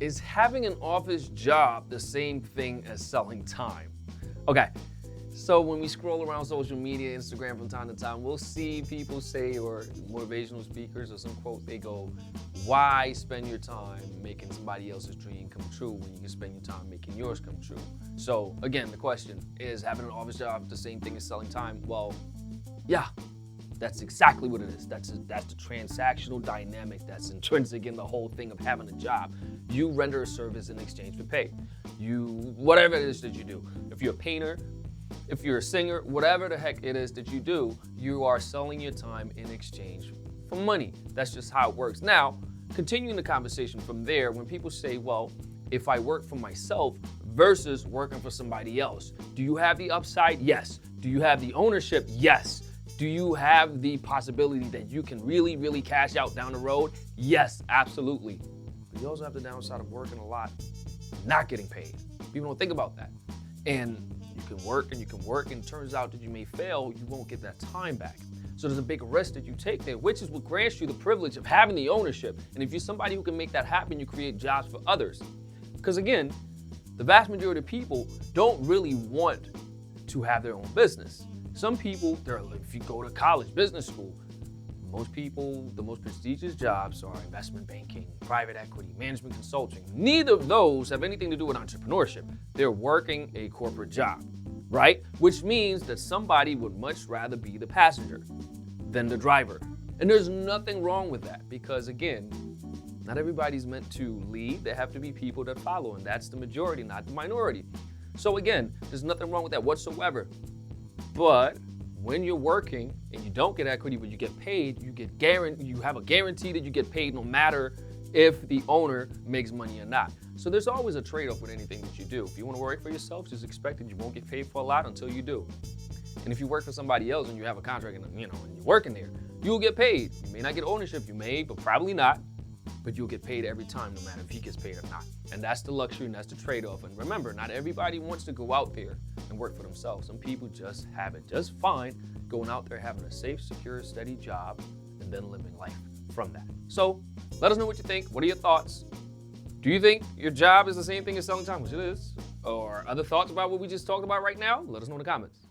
Is having an office job the same thing as selling time? Okay, so when we scroll around social media, Instagram from time to time, we'll see people say, or motivational speakers or some quote, they go, why spend your time making somebody else's dream come true when you can spend your time making yours come true? So again, the question is, having an office job the same thing as selling time? Well, yeah. That's exactly what it is. That's the transactional dynamic that's intrinsic in the whole thing of having a job. You render a service in exchange for pay. Whatever it is that you do. If you're a painter, if you're a singer, whatever the heck it is that you do, you are selling your time in exchange for money. That's just how it works. Now, continuing the conversation from there, when people say, well, if I work for myself versus working for somebody else, do you have the upside? Yes. Do you have the ownership? Yes. Do you have the possibility that you can really, really cash out down the road? Yes, absolutely. But you also have the downside of working a lot, not getting paid. People don't think about that. And you can work and you can work, and it turns out that you may fail, you won't get that time back. So there's a big risk that you take there, which is what grants you the privilege of having the ownership. And if you're somebody who can make that happen, you create jobs for others. Because again, the vast majority of people don't really want to have their own business. Some people, if you go to college, business school, most people, the most prestigious jobs are investment banking, private equity, management consulting. Neither of those have anything to do with entrepreneurship. They're working a corporate job, right? Which means that somebody would much rather be the passenger than the driver. And there's nothing wrong with that because, again, not everybody's meant to lead. There have to be people that follow, and that's the majority, not the minority. So again, there's nothing wrong with that whatsoever. But when you're working and you don't get equity, but you get paid, you have a guarantee that you get paid no matter if the owner makes money or not. So there's always a trade-off with anything that you do. If you want to work for yourself, just expect that you won't get paid for a lot until you do. And if you work for somebody else and you have a contract and you're working there, you'll get paid. You may not get ownership, you may, but probably not. But you'll get paid every time, no matter if he gets paid or not. And that's the luxury and that's the trade-off. And remember, not everybody wants to go out there and work for themselves. Some people just have it just fine going out there, having a safe, secure, steady job, and then living life from that. So let us know what you think. What are your thoughts? Do you think your job is the same thing as selling time, which it is? Or other thoughts about what we just talked about right now? Let us know in the comments.